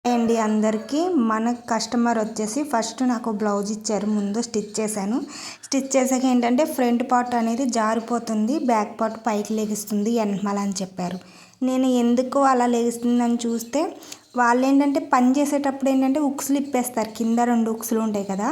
అండి అందరికీ మన కస్టమర్ వచ్చేసి ఫస్ట్ నాకు బ్లౌజ్ ఇచ్చారు. ముందు స్టిచ్ చేశాను. స్టిచ్ చేశాక ఏంటంటే ఫ్రంట్ పార్ట్ అనేది జారిపోతుంది, బ్యాక్ పార్ట్ పైకి లెగుస్తుంది వెనకమాల అని చెప్పారు. నేను ఎందుకు అలా లెగుస్తుందని చూస్తే వాళ్ళు ఏంటంటే పని చేసేటప్పుడు ఏంటంటే ఉక్సులు ఇప్పేస్తారు. కింద 2 ఉక్సులు ఉంటాయి కదా,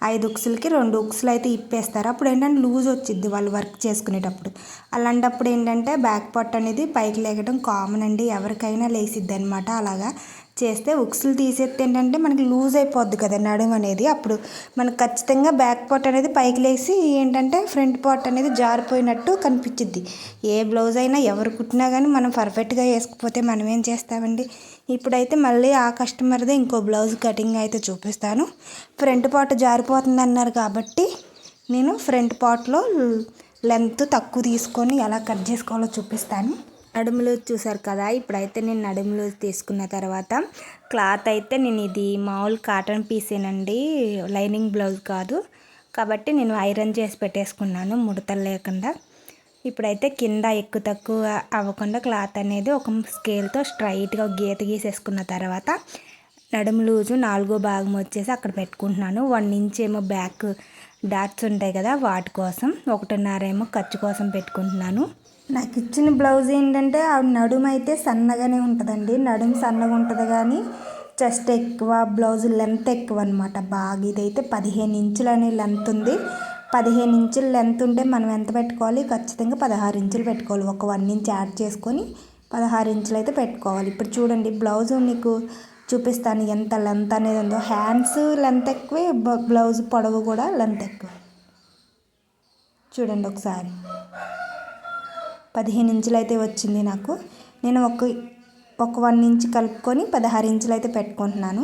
5 ఉక్సులకి 2 ఉక్సులు అయితే ఇప్పేస్తారు. అప్పుడు ఏంటంటే లూజ్ వచ్చింది వాళ్ళు వర్క్ చేసుకునేటప్పుడు. అలాంటప్పుడు ఏంటంటే బ్యాక్ పార్ట్ అనేది పైకి లేగడం కామన్ అండి, ఎవరికైనా లేసిద్ది అనమాట. అలాగా చేస్తే ఉక్సులు తీసేస్తే ఏంటంటే మనకి లూజ్ అయిపోద్ది కదా నడుము అనేది. అప్పుడు మనకు ఖచ్చితంగా బ్యాక్ పార్ట్ అనేది పైకి లేసి ఏంటంటే ఫ్రంట్ పార్ట్ అనేది జారిపోయినట్టు కనిపించిద్ది. ఏ బ్లౌజ్ అయినా ఎవరు కుట్టినా కానీ మనం పర్ఫెక్ట్గా వేసుకుపోతే మనం ఏం చేస్తామండి. ఇప్పుడైతే మళ్ళీ ఆ కస్టమర్దే ఇంకో బ్లౌజ్ కటింగ్ అయితే చూపిస్తాను. ఫ్రంట్ పార్ట్ జారిపోతుంది అన్నారు కాబట్టి నేను ఫ్రంట్ పార్ట్లో లెంత్ తక్కువ తీసుకొని ఎలా కట్ చేసుకోవాలో చూపిస్తాను. నడుము లూజ్ చూసారు కదా, ఇప్పుడైతే నేను నడుము లూజ్ తీసుకున్న తర్వాత క్లాత్ అయితే నేను ఇది మామూలు కాటన్ పీసేనండి, లైనింగ్ బ్లౌజ్ కాదు కాబట్టి నేను ఐరన్ చేసి పెట్టేసుకున్నాను ముడతలు లేకుండా. ఇప్పుడైతే కింద ఎక్కువ తక్కువ అవ్వకుండా క్లాత్ అనేది ఒక స్కేల్తో స్ట్రైట్గా గీత గీసేసుకున్న తర్వాత నడుము లూజు 4వ భాగం వచ్చేసి అక్కడ పెట్టుకుంటున్నాను. 1 ఇంచ్ ఏమో బ్యాక్ డాట్స్ ఉంటాయి కదా వాటి కోసం, 1.5 ఏమో ఖర్చు కోసం పెట్టుకుంటున్నాను. నాకు ఇచ్చిన బ్లౌజ్ ఏంటంటే ఆ నడుము అయితే సన్నగానే ఉంటుందండి, నడుము సన్నగా ఉంటుంది కానీ చెస్ట్ ఎక్కువ, బ్లౌజ్ లెంత్ ఎక్కువ అనమాట. బాగా ఇదైతే 15 ఇంచులు అనే లెంత్ ఉంది. 15 ఇంచులు లెంత్ ఉంటే మనం ఎంత పెట్టుకోవాలి, ఖచ్చితంగా 16 ఇంచులు పెట్టుకోవాలి. ఒక 1 ఇంచ్ యాడ్ చేసుకొని 16 ఇంచులు అయితే పెట్టుకోవాలి. ఇప్పుడు చూడండి బ్లౌజ్ మీకు చూపిస్తాను ఎంత లెంత్ అనేది ఉందో. హ్యాండ్స్ లెంత్ ఎక్కువే, బ్లౌజ్ పొడవు కూడా లెంత్ ఎక్కువ. చూడండి ఒకసారి 15 ఇంచులు అయితే వచ్చింది నాకు. నేను ఒక 1 ఇంచ్ కలుపుకొని 16 ఇంచులు అయితే పెట్టుకుంటున్నాను.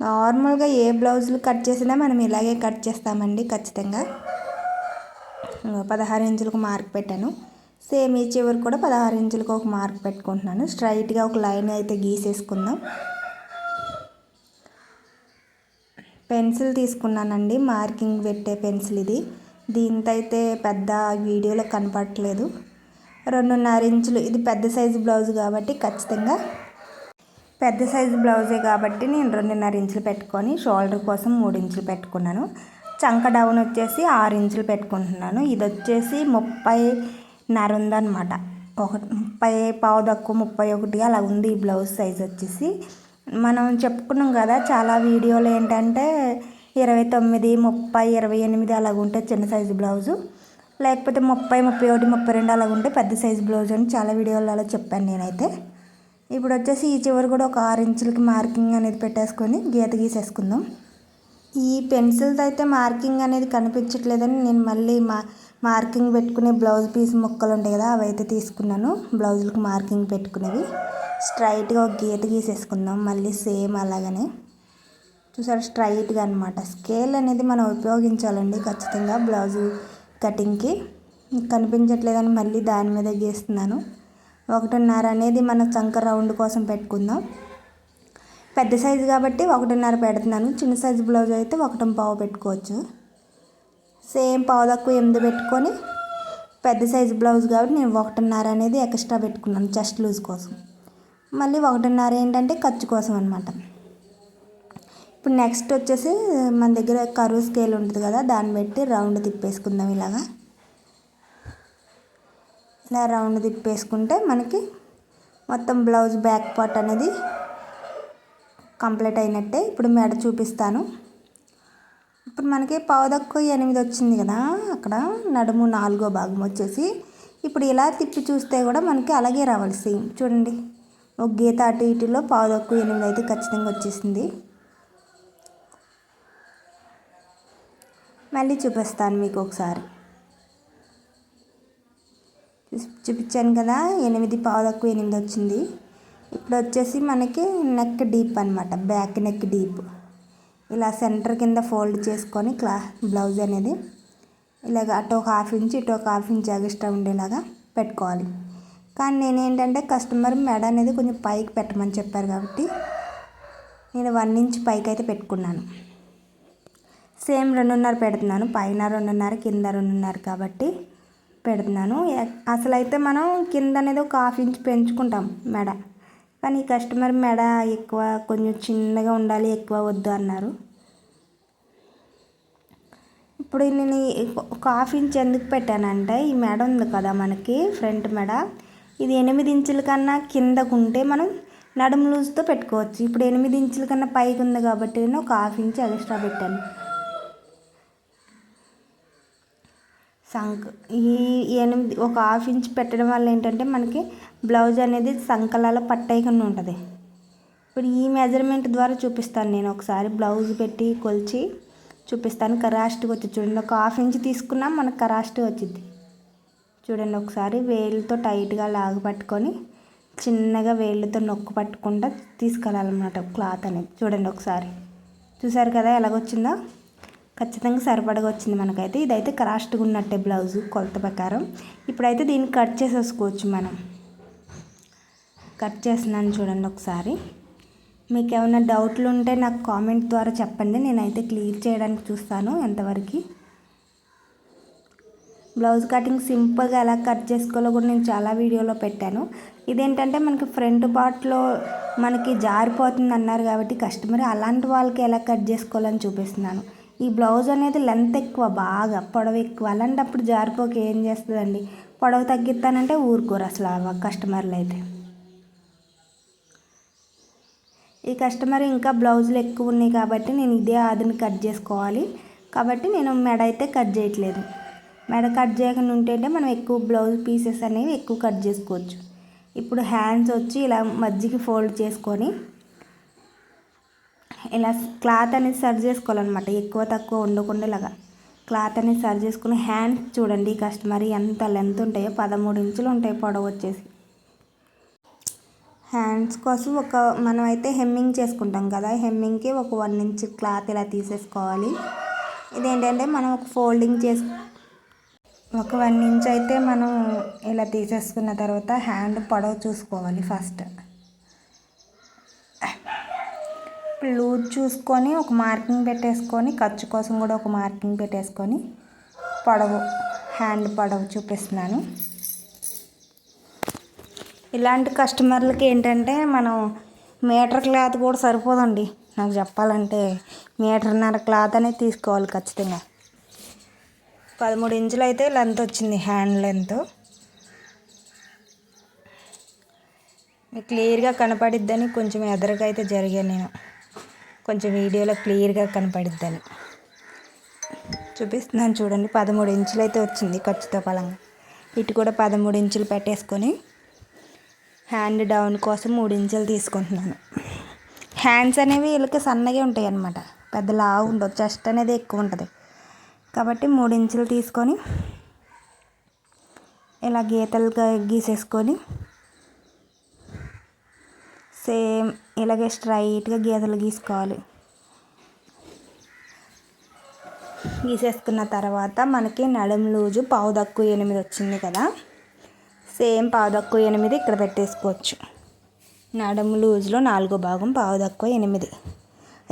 నార్మల్గా ఏ బ్లౌజులు కట్ చేసినా మనం ఇలాగే కట్ చేస్తామండి ఖచ్చితంగా. 16 ఇంచులకు మార్క్ పెట్టాను. సేమ్ ఈ చివరి కూడా 16 ఇంచులకు ఒక మార్క్ పెట్టుకుంటున్నాను. స్ట్రైట్గా ఒక లైన్ అయితే గీసేసుకుందాం. పెన్సిల్ తీసుకున్నానండి, మార్కింగ్ పెట్టే పెన్సిల్ ఇది. దీంతో అయితే పెద్ద వీడియోలో కనపడట్లేదు. 2.5 ఇంచులు, ఇది పెద్ద సైజు బ్లౌజ్ కాబట్టి ఖచ్చితంగా పెద్ద సైజు బ్లౌజే కాబట్టి నేను 2.5 ఇంచులు పెట్టుకొని షోల్డర్ కోసం 3 ఇంచులు పెట్టుకున్నాను. చంక డౌన్ వచ్చేసి 6 ఇంచులు పెట్టుకుంటున్నాను. ఇది వచ్చేసి 30.5 ఉందన్నమాట. 30 పావు తక్కువ 31 అలా ఉంది ఈ బ్లౌజ్ సైజ్ వచ్చేసి. మనం చెప్పుకున్నాం కదా చాలా వీడియోలు ఏంటంటే 29, 30, 28 అలాగ ఉంటే చిన్న సైజు బ్లౌజు, లేకపోతే 30, 31, 32 అలాగ ఉంటే పెద్ద సైజు బ్లౌజ్ అని చాలా వీడియోలలో చెప్పాను నేనైతే. ఇప్పుడు వచ్చేసి ఈ చివరి కూడా ఒక 6 ఇంచులకి మార్కింగ్ అనేది పెట్టేసుకొని గీత గీసేసుకుందాం. ఈ పెన్సిల్తో అయితే మార్కింగ్ అనేది కనిపించట్లేదని నేను మళ్ళీ మార్కింగ్ పెట్టుకునే బ్లౌజ్ పీస్ ముక్కలు ఉంటాయి కదా అవి అయితే తీసుకున్నాను. బ్లౌజులకు మార్కింగ్ పెట్టుకునేవి స్ట్రైట్గా ఒక గీత గీసేసుకుందాం. మళ్ళీ సేమ్ అలాగనే చూసారు స్ట్రైట్గా అనమాట. స్కేల్ అనేది మనం ఉపయోగించాలండి ఖచ్చితంగా బ్లౌజు కటింగ్కి. కనిపించట్లేదని మళ్ళీ దాని మీద గీస్తున్నాను. 1.5 అనేది మన చంక రౌండ్ కోసం పెట్టుకుందాం. పెద్ద సైజు కాబట్టి 1.5 పెడుతున్నాను. చిన్న సైజు బ్లౌజ్ అయితే 1.5 పెట్టుకోవచ్చు. సేమ్ పావు తక్కువ 8 పెట్టుకొని, పెద్ద సైజు బ్లౌజ్ కాబట్టి నేను 1.5 అనేది ఎక్స్ట్రా పెట్టుకున్నాను చెస్ట్ లూజ్ కోసం. మళ్ళీ 1.5 ఏంటంటే ఖర్చు కోసం అనమాట. ఇప్పుడు నెక్స్ట్ వచ్చేసి మన దగ్గర కరువు స్కేల్ ఉంటుంది కదా, దాన్ని పెట్టి రౌండ్ తిప్పేసుకుందాం. ఇలా రౌండ్ తిప్పేసుకుంటే మనకి మొత్తం బ్లౌజ్ బ్యాక్ పార్ట్ అనేది కంప్లీట్ అయినట్టే. ఇప్పుడు మెడ చూపిస్తాను. ఇప్పుడు మనకి పావు తక్కువ 8 వచ్చింది కదా, అక్కడ నడుము 4వ భాగం వచ్చేసి ఇప్పుడు ఇలా తిప్పి చూస్తే కూడా మనకి అలాగే రావాలి సేమ్. చూడండి ఒక గీత అటు ఇటులో పావు తక్కువ 8 అయితే ఖచ్చితంగా వచ్చేసింది. మళ్ళీ చూపిస్తాను మీకు ఒకసారి. చూపించాను కదా 8 పావు తక్కువ 8 వచ్చింది. ఇప్పుడు వచ్చేసి మనకి నెక్ డీప్ అనమాట, బ్యాక్ నెక్ డీప్. ఇలా సెంటర్ కింద ఫోల్డ్ చేసుకొని బ్లౌజ్ అనేది ఇలాగ అటు ఒక 1/2 ఇంచ్ ఇటు ఒక 1/2 ఇంచ్ ఎక్స్ట్రా ఉండేలాగా పెట్టుకోవాలి. కానీ నేనేంటంటే కస్టమర్ మెడ అనేది కొంచెం పైకి పెట్టమని చెప్పారు కాబట్టి నేను 1 ఇంచ్ పైకి అయితే పెట్టుకున్నాను. సేమ్ 2.5 పెడుతున్నాను, పైన 2.5 కింద 2.5 కాబట్టి పెడుతున్నాను. అసలు అయితే మనం కింద అనేది ఒక 1/2 ఇంచ్ పెంచుకుంటాం మెడ, కానీ కస్టమర్ మెడ ఎక్కువ కొంచెం చిన్నగా ఉండాలి, ఎక్కువ వద్దు అన్నారు. ఇప్పుడు నేను ఒక హాఫ్ ఇంచ్ ఎందుకు పెట్టానంటే ఈ మెడ ఉంది కదా మనకి ఫ్రంట్ మెడ, ఇది 8 ఇంచుల కన్నా కిందకు ఉంటే మనం నడుము లూజ్తో పెట్టుకోవచ్చు. ఇప్పుడు 8 ఇంచుల కన్నా పైకి ఉంది కాబట్టి నేను ఒక హాఫ్ ఇంచ్ ఎక్స్ట్రా పెట్టాను. ఒక హాఫ్ ఇంచ్ పెట్టడం వల్ల ఏంటంటే మనకి బ్లౌజ్ అనేది సంకలాల పట్టేయకుండా ఉంటుంది. ఇప్పుడు ఈ మెజర్మెంట్ ద్వారా చూపిస్తాను నేను. ఒకసారి బ్లౌజ్ పెట్టి కొలిచి చూపిస్తాను. కరాస్ట్గా వచ్చి చూడండి, ఒక హాఫ్ ఇంచ్ తీసుకున్నా మనకు కరాస్ట్గా వచ్చింది. చూడండి ఒకసారి వేళ్ళతో టైట్గా లాగి పట్టుకొని చిన్నగా వేళ్ళతో నొక్కు పట్టుకుంటా తీసుకెళ్ళాలన్నమాట క్లాత్ అనేది. చూడండి ఒకసారి, చూసారు కదా ఎలాగొచ్చిందో, ఖచ్చితంగా సరిపడగా వచ్చింది మనకైతే. ఇదైతే కరాస్ట్గా ఉన్నట్టే బ్లౌజు కొలత ప్రకారం. ఇప్పుడైతే దీన్ని కట్ చేసేసుకోవచ్చు మనం. కట్ చేస్తున్నాను చూడండి ఒకసారి. మీకు ఏమైనా డౌట్లు ఉంటే నాకు కామెంట్ ద్వారా చెప్పండి, నేనైతే క్లియర్ చేయడానికి చూస్తాను ఎంతవరకు. బ్లౌజ్ కటింగ్ సింపుల్గా ఎలా కట్ చేసుకోవాలో కూడా నేను చాలా వీడియోలో పెట్టాను. ఇదేంటంటే మనకి ఫ్రంట్ పార్ట్లో మనకి జారిపోతుంది అన్నారు కాబట్టి కస్టమర్, అలాంటి వాళ్ళకి ఎలా కట్ చేసుకోవాలని చూపిస్తున్నాను. ఈ బ్లౌజ్ అనేది లెంత్ ఎక్కువ, బాగా పొడవు ఎక్కువ, అలాంటప్పుడు జారిపోక ఏం చేస్తుందండి, పొడవు తగ్గిస్తానంటే ఊరుకోరు అసలు కస్టమర్లు అయితే. ఈ కస్టమర్ ఇంకా బ్లౌజులు ఎక్కువ ఉన్నాయి కాబట్టి నేను ఇదే ఆదిని కట్ చేసుకోవాలి కాబట్టి నేను మెడ అయితే కట్ చేయట్లేదు. మెడ కట్ చేయకుండా ఉంటే మనం ఎక్కువ బ్లౌజ్ పీసెస్ అనేవి ఎక్కువ కట్ చేసుకోవచ్చు. ఇప్పుడు హ్యాండ్స్ వచ్చి ఇలా మధ్యకి ఫోల్డ్ చేసుకొని ఇలా క్లాత్ అనేది సరి చేసుకోవాలన్నమాట. ఎక్కువ తక్కువ ఉండకుండా ఇలాగా క్లాత్ అనేది సరి చేసుకుని హ్యాండ్స్ చూడండి ఈ కస్టమర్ ఎంత లెంత్ ఉంటాయో, 13 ఇంచులు ఉంటాయి పొడవు వచ్చేసి. హ్యాండ్స్ కోసం మనం అయితే హెమ్మింగ్ చేసుకుంటాం కదా, హెమ్మింగ్కి ఒక 1 ఇంచ్ క్లాత్ ఇలా తీసేసుకోవాలి. ఇదేంటంటే మనం ఒక ఫోల్డింగ్ ఒక 1 ఇంచ్ అయితే మనం ఇలా తీసేసుకున్న తర్వాత హ్యాండ్ పొడవు చూసుకోవాలి ఫస్ట్. లూజ్ చూసుకొని ఒక మార్కింగ్ పెట్టేసుకొని, ఖర్చు కోసం కూడా ఒక మార్కింగ్ పెట్టేసుకొని పొడవు, హ్యాండ్ పొడవు చూపిస్తున్నాను. ఇలాంటి కస్టమర్లకి ఏంటంటే మనం మీటర్ క్లాత్ కూడా సరిపోదండి. నాకు చెప్పాలంటే 1.5 మీటర్ క్లాత్ అనేది తీసుకోవాలి ఖచ్చితంగా. 13 ఇంచులు అయితే లెంత్ వచ్చింది, హ్యాండ్ లెంత్. మీకు క్లియర్గా కనపడిద్దని కొంచెం ఎదురుగా అయితే జరిగాను నేను, కొంచెం వీడియోలో క్లియర్గా కనపడిద్దని చూపిస్తున్నాను. చూడండి 13 ఇంచులు అయితే వచ్చింది ఖర్చుతో పలంగా. ఇటు కూడా 13 ఇంచులు పెట్టేసుకొని హ్యాండ్ డౌన్ కోసం 3 ఇంచులు తీసుకుంటున్నాను. హ్యాండ్స్ అనేవి వీళ్ళకి సన్నగా ఉంటాయి అన్నమాట, పెద్ద లావు ఉండవు, చెస్ట్ అనేది ఎక్కువ ఉంటుంది కాబట్టి 3 ఇంచులు తీసుకొని ఇలా గీతలుగా గీసేసుకొని సేమ్ ఇలాగే స్ట్రైట్గా గీతలు గీసుకోవాలి. గీసేసుకున్న తర్వాత మనకి నడుము లూజు 7.5 వచ్చింది కదా, సేమ్ 7.5 ఇక్కడ పెట్టేసుకోవచ్చు. నడుము లూజ్లో 4వ భాగం 7.5.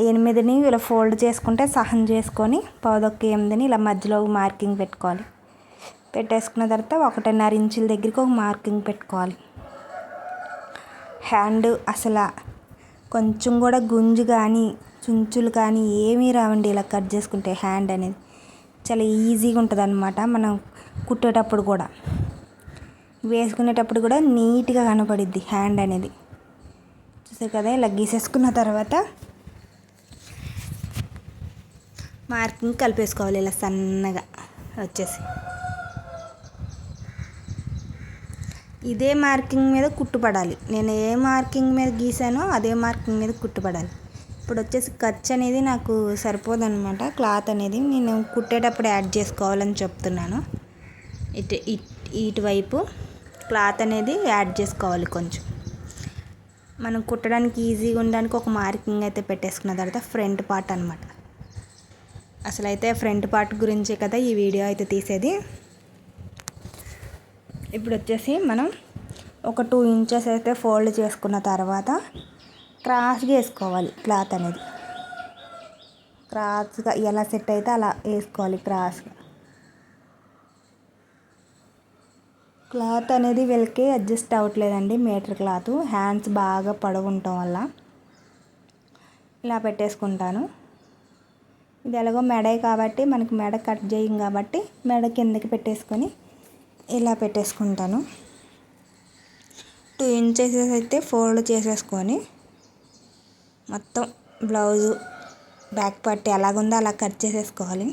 8ని ఇలా ఫోల్డ్ చేసుకుంటే సహం చేసుకొని 7.5 ఇలా మధ్యలో మార్కింగ్ పెట్టుకోవాలి. పెట్టేసుకున్న తర్వాత 1.5 ఇంచుల దగ్గరికి ఒక మార్కింగ్ పెట్టుకోవాలి. హ్యాండ్ అసలు కొంచెం కూడా గుంజు కానీ చుంచులు కానీ ఏమీ రావండి. ఇలా కట్ చేసుకుంటే హ్యాండ్ అనేది చాలా ఈజీగా ఉంటుంది అన్నమాట. మనం కుట్టేటప్పుడు కూడా, వేసుకునేటప్పుడు కూడా నీట్గా కనపడిద్ది హ్యాండ్ అనేది. చూసారు కదా, ఇలా గీసేసుకున్న తర్వాత మార్కింగ్ కలిపేసుకోవాలి ఇలా సన్నగా వచ్చేసి. ఇదే మార్కింగ్ మీద కుట్టుపడాలి. నేను ఏ మార్కింగ్ మీద గీసానో అదే మార్కింగ్ మీద కుట్టుపడాలి. ఇప్పుడు వచ్చేసి ఖర్చు అనేది నాకు సరిపోదన్నమాట. క్లాత్ అనేది నేను కుట్టేటప్పుడు యాడ్ చేసుకోవాలని చెప్తున్నాను. ఇటువైపు క్లాత్ అనేది యాడ్ చేసుకోవాలి కొంచెం. మనం కుట్టడానికి ఈజీగా ఉండడానికి ఒక మార్కింగ్ అయితే పెట్టేసుకున్న తర్వాత ఫ్రంట్ పార్ట్ అనమాట. అసలు అయితే ఫ్రంట్ పార్ట్ గురించే కదా ఈ వీడియో అయితే తీసేది. ఇప్పుడు వచ్చేసి మనం ఒక 2 ఇంచెస్ అయితే ఫోల్డ్ చేసుకున్న తర్వాత క్రాస్గా వేసుకోవాలి. క్లాత్ అనేది క్రాస్గా ఎలా సెట్ అయితే అలా వేసుకోవాలి క్రాస్గా. క్లాత్ అనేది వీళ్ళకి అడ్జస్ట్ అవ్వట్లేదండి, మీటర్ క్లాత్. హ్యాండ్స్ బాగా పొడవు ఉండటం వల్ల ఇలా పెట్టేసుకుంటాను. ఇది ఎలాగో మెడే కాబట్టి మనకి మెడ కట్ చేయం కాబట్టి మెడ కిందకి పెట్టేసుకొని ఇలా పెట్టేసుకుంటాను. 2 ఇంచెస్ అయితే ఫోల్డ్ చేసేసుకొని మొత్తం బ్లౌజు బ్యాక్ పార్ట్ ఎలాగుందో అలా కట్ చేసేసుకోవాలి.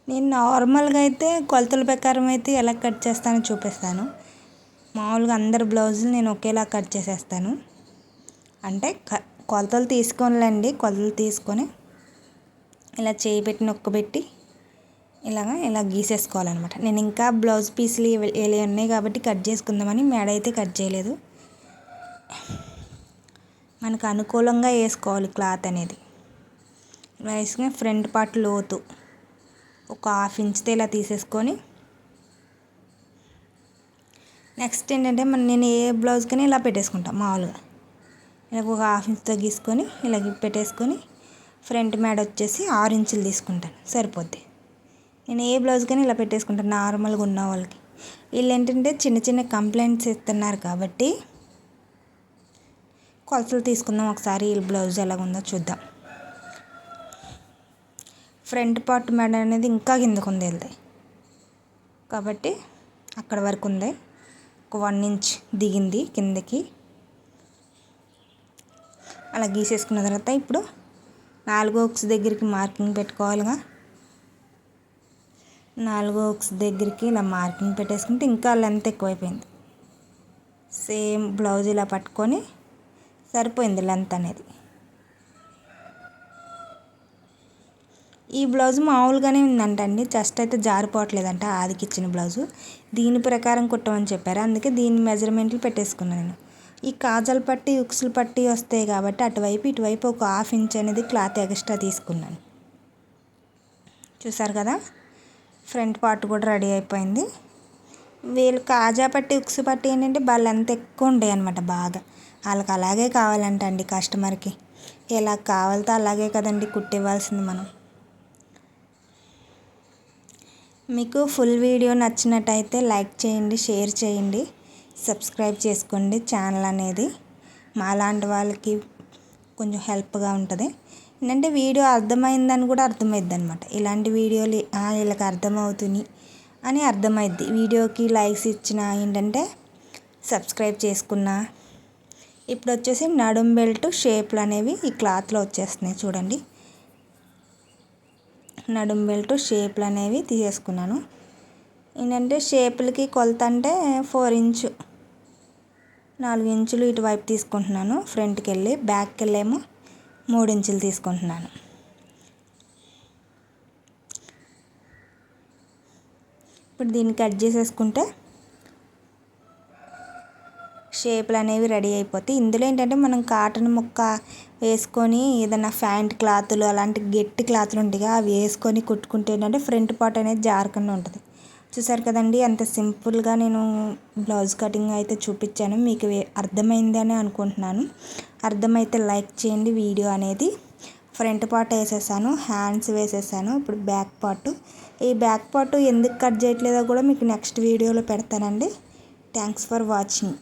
నేను నార్మల్గా అయితే కొలతల ప్రకారం అయితే ఎలా కట్ చేస్తానో చూపిస్తాను. మామూలుగా అందరు బ్లౌజులు నేను ఒకేలా కట్ చేసేస్తాను. అంటే కొలతలు తీసుకోనిలేండి, కొలతలు తీసుకొని ఇలా చేయి పెట్టి నొక్కబెట్టి ఇలా గీసేసుకోవాలన్నమాట. నేను ఇంకా బ్లౌజ్ పీసులు ఇవి ఉన్నాయి కాబట్టి కట్ చేసుకుందామని మెడ అయితే కట్ చేయలేదు. మనకు అనుకూలంగా వేసుకోవాలి క్లాత్ అనేది. వేసుకుని ఫ్రంట్ పార్ట్ లోతు ఒక 1/2 ఇంచ్తో ఇలా తీసేసుకొని నెక్స్ట్ ఏంటంటే నేను ఏ బ్లౌజ్కైనా ఇలా పెట్టేసుకుంటాను. మామూలుగా ఇలా ఒక 1/2 ఇంచ్తో గీసుకొని ఇలా పెట్టేసుకొని ఫ్రంట్ మెడ వచ్చేసి 6 ఇంచులు తీసుకుంటాను, సరిపోద్ది. నేను ఏ బ్లౌజ్కైనా ఇలా పెట్టేసుకుంటాను నార్మల్గా ఉన్న వాళ్ళకి. వీళ్ళు ఏంటంటే చిన్న చిన్న కంప్లైంట్స్ ఇస్తున్నారు కాబట్టి కొలతలు తీసుకుందాం ఒకసారి. వీళ్ళ బ్లౌజ్ ఎలాగుందో చూద్దాం. ఫ్రంట్ పార్ట్ మెడ అనేది ఇంకా కిందకు ఉంది వెళ్తే కాబట్టి అక్కడ వరకు ఉంది. ఒక 1 ఇంచ్ దిగింది కిందకి. అలా గీసేసుకున్న తర్వాత ఇప్పుడు 4వ హుక్స్ దగ్గరికి మార్కింగ్ పెట్టుకోవాలిగా. 4వ హుక్స్ దగ్గరికి ఇలా మార్కింగ్ పెట్టేసుకుంటే ఇంకా లెంత్ ఎక్కువైపోయింది. సేమ్ బ్లౌజ్ ఇలా పట్టుకొని సరిపోయింది లెంత్ అనేది. ఈ బ్లౌజ్ మామూలుగానే ఉందంటండి, జస్ట్ అయితే జారిపోవట్లేదంట. ఆదికి ఇచ్చిన బ్లౌజు దీని ప్రకారం కుట్టమని చెప్పారు, అందుకే దీని మెజర్మెంట్లు పెట్టేసుకున్నాను నేను. ఈ కాజల్ పట్టి ఉక్సులు పట్టి వస్తాయి కాబట్టి అటువైపు ఇటువైపు ఒక 1/2 ఇంచ్ అనేది క్లాత్ ఎక్స్ట్రా తీసుకున్నాను. చూసారు కదా, ఫ్రంట్ పార్ట్ కూడా రెడీ అయిపోయింది. వీళ్ళు కాజా పట్టి ఉక్సు పట్టి ఏంటంటే వాళ్ళు ఎంత ఎక్కువ ఉంటాయి అనమాట. బాగా వాళ్ళకి అలాగే కావాలంట అండి కస్టమర్కి. ఎలా కావాలితో అలాగే కదండి కుట్టివ్వాల్సింది మనం. మీకు ఫుల్ వీడియో నచ్చినట్టయితే లైక్ చేయండి, షేర్ చేయండి, సబ్స్క్రైబ్ చేసుకోండి. ఛానల్ అనేది మాలాంటి వాళ్ళకి కొంచెం హెల్ప్గా ఉంటుంది. ఏంటంటే వీడియో అర్థమైందని కూడా అర్థమైద్ది అనమాట. ఇలాంటి వీడియోలు వీళ్ళకి అర్థమవుతుంది అని అర్థమైద్ది. వీడియోకి లైక్స్ ఇచ్చిన ఏంటంటే సబ్స్క్రైబ్ చేసుకున్నా. ఇప్పుడు వచ్చేసి నడుం బెల్ట్ షేప్లు అనేవి ఈ క్లాత్లో వచ్చేస్తున్నాయి చూడండి. నడుం బెల్ట్ షేప్లు అనేవి తీసేసుకున్నాను. ఏంటంటే షేపులకి కొలత అంటే 4 ఇంచు 4 ఇంచులు ఇటువైపు తీసుకుంటున్నాను. ఫ్రంట్కి వెళ్ళి బ్యాక్కి వెళ్ళేమో 3 ఇంచులు తీసుకుంటున్నాను. ఇప్పుడు దీన్ని కట్ చేసేసుకుంటే షేపులు అనేవి రెడీ అయిపోతాయి. ఇందులో ఏంటంటే మనం కాటన్ ముక్క వేసుకొని ఏదైనా ప్యాంట్ క్లాతులు అలాంటి గట్టి క్లాతులు ఉంటాయి, అవి వేసుకొని కుట్టుకుంటే ఏంటంటే ఫ్రంట్ పార్ట్ అనేది జారకుండా ఉంటుంది. చూసారు కదండి, ఎంత సింపుల్గా నేను బ్లౌజ్ కటింగ్ అయితే చూపించాను. మీకు అర్థమైంది అని అనుకుంటున్నాను. అర్థమైతే లైక్ చేయండి. వీడియో అనేది ఫ్రంట్ పార్ట్ వేసేసాను, హ్యాండ్స్ వేసేసాను. ఇప్పుడు బ్యాక్ పార్ట్. ఈ బ్యాక్ పార్ట్ ఎందుకు కట్ చేయట్లేదో కూడా మీకు నెక్స్ట్ వీడియోలో పెడతానండి. Thanks for watching.